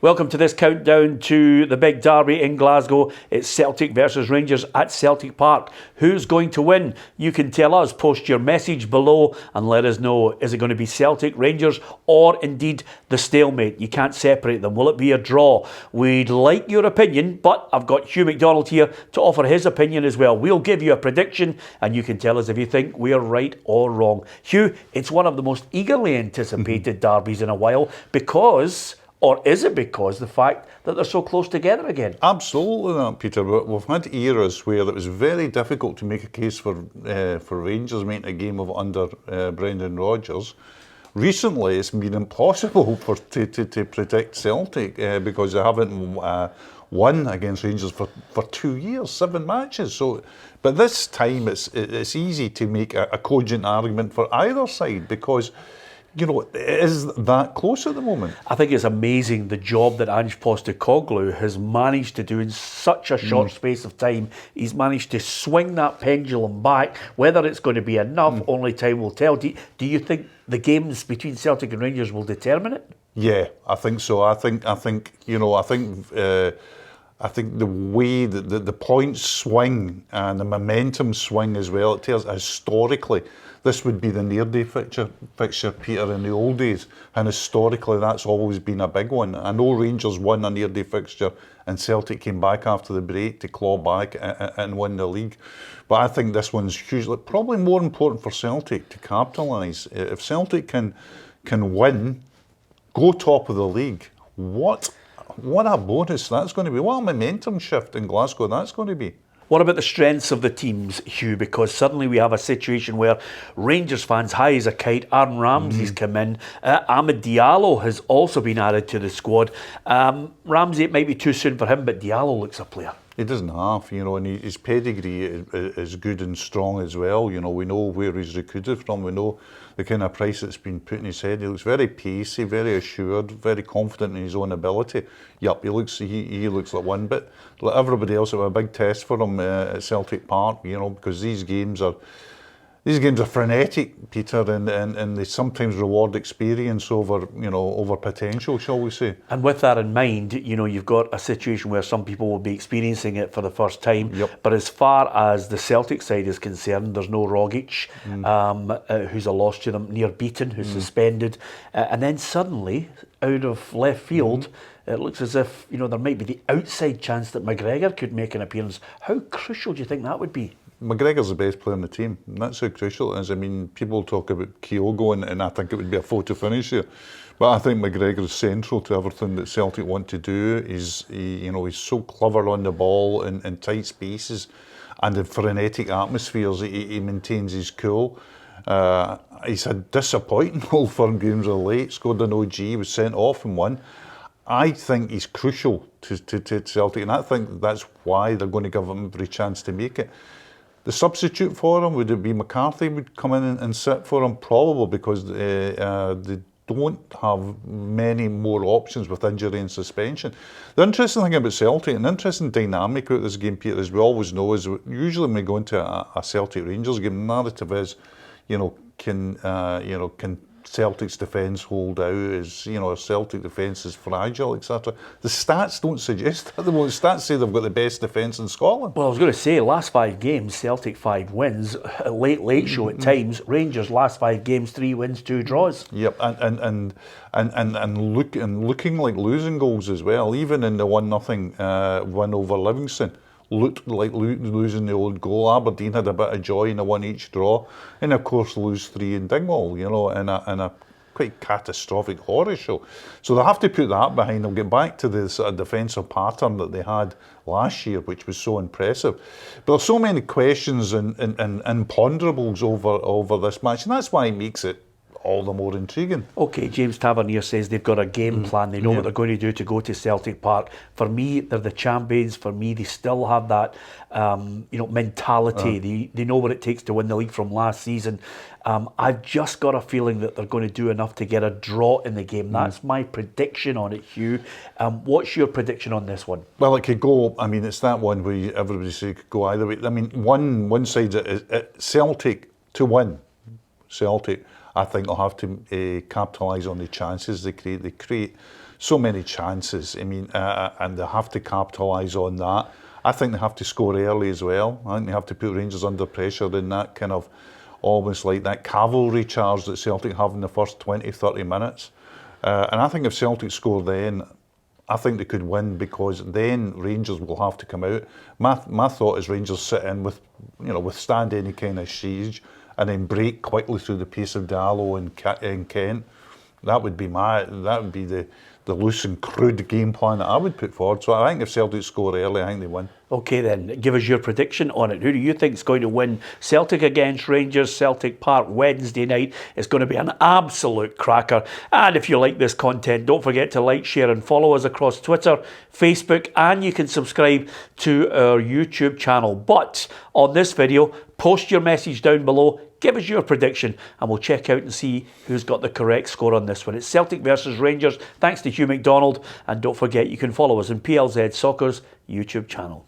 Welcome to this countdown to the big derby in Glasgow. It's Celtic versus Rangers at Celtic Park. Who's going to win? You can tell us. Post your message below and let us know. Is it going to be Celtic, Rangers, or indeed the stalemate? You can't separate them. Will it be a draw? We'd like your opinion, but I've got Hugh MacDonald here to offer his opinion as well. We'll give you a prediction and you can tell us if you think we're right or wrong. Hugh, it's one of the most eagerly anticipated derbies in a while because... Or is it because the fact that they're so close together again? Absolutely not, Peter. We've had eras where it was very difficult to make a case for Rangers making a game of under Brendan Rodgers. Recently, it's been impossible to predict Celtic because they haven't won against Rangers for 2 years, 7 matches. So, but this time it's easy to make a cogent argument for either side because, you know, it is that close at the moment. I think it's amazing the job that Ange Postecoglou has managed to do in such a short space of time. He's managed to swing that pendulum back. Whether it's going to be enough, only time will tell. Do you think the games between Celtic and Rangers will determine it? Yeah, I think so. I think the way that the points swing and the momentum swing as well, it tells historically this would be the near-day fixture, Peter, in the old days, and historically that's always been a big one. I know Rangers won a near-day fixture and Celtic came back after the break to claw back and win the league. But I think this one's hugely, probably more important for Celtic to capitalise. If Celtic can win, go top of the league, what a bonus that's going to be. What a momentum shift in Glasgow that's going to be. What about the strengths of the teams, Hugh? Because suddenly we have a situation where Rangers fans high as a kite. Aaron Ramsey's come in. Amad Diallo has also been added to the squad. Ramsey, it might be too soon for him, but Diallo looks a player. He doesn't have, you know, and his pedigree is good and strong as well. You know, we know where he's recruited from. We know the kind of price that's been put in his head. He looks very pacey, very assured, very confident in his own ability. Yep, he looks like one, but like everybody else, it was a big test for him at Celtic Park. You know, because these games are frenetic, Peter, and they sometimes reward experience over potential, shall we say. And with that in mind, you know, you've got a situation where some people will be experiencing it for the first time. Yep. But as far as the Celtic side is concerned, there's no Rogic, who's a loss to them, unbeaten, who's suspended. And then suddenly, out of left field, it looks as if, you know, there might be the outside chance that McGregor could make an appearance. How crucial do you think that would be? McGregor's the best player in the team, and that's how crucial it is. I mean, people talk about Kyogo, and I think it would be a photo finish here, but I think McGregor is central to everything that Celtic want to do. He's so clever on the ball in tight spaces and in frenetic atmospheres. He maintains his cool. He's had disappointing Old Firm games of late. Scored an OG, was sent off and won. I think he's crucial to Celtic, and I think that's why they're going to give him every chance to make it. The substitute for him, would it be McCarthy would come in and sit for him? Probably, because they don't have many more options with injury and suspension. The interesting thing about Celtic, an interesting dynamic about this game, Peter, as we always know, is usually when we go into a Celtic Rangers game, the narrative is, can Celtic's defence hold out? Is Celtic defence is fragile, etc. The stats don't suggest that. The stats say they've got the best defence in Scotland. Well, I was going to say, last 5 games, Celtic 5 wins, late show at times. Rangers last 5 games, 3 wins, 2 draws. Yep, and looking like losing goals as well. Even in the 1-0 win over Livingston, looked like losing the old goal. Aberdeen had a bit of joy in a 1-1 draw, and of course lose 3 in Dingwall, in a quite catastrophic horror show. So they have to put that behind them, get back to the sort of defensive pattern that they had last year, which was so impressive. But there's so many questions and imponderables over this match, and that's why it makes it all the more intriguing. Okay, James Tavernier says they've got a game plan. They know what they're going to do to go to Celtic Park. For me, they're the champions. For me, they still have that mentality. They know what it takes to win the league from last season. I've just got a feeling that they're going to do enough to get a draw in the game. That's my prediction on it, Hugh. What's your prediction on this one? Well, it could go, I mean, it's that one where everybody says it could go either way. I mean, one side is Celtic to win. Celtic, I think, will have to capitalise on the chances they create. so many chances. I mean, and they have to capitalise on that. I think they have to score early as well. I think they have to put Rangers under pressure in that kind of almost like that cavalry charge that Celtic have in the first 20, 30 minutes. And I think if Celtic score then, I think they could win, because then Rangers will have to come out. My thought is Rangers sit in with, withstand any kind of siege and then break quickly through the pace of Dallow and Kent. That would be the loose and crude game plan that I would put forward. So I think if Celtic score early, I think they win. Okay then, give us your prediction on it. Who do you think is going to win? Celtic against Rangers, Celtic Park, Wednesday night. It's going to be an absolute cracker. And if you like this content, don't forget to like, share and follow us across Twitter, Facebook, and you can subscribe to our YouTube channel. But on this video, post your message down below. Give us your prediction and we'll check out and see who's got the correct score on this one. It's Celtic versus Rangers. Thanks to Hugh MacDonald. And don't forget, you can follow us on PLZ Soccer's YouTube channel.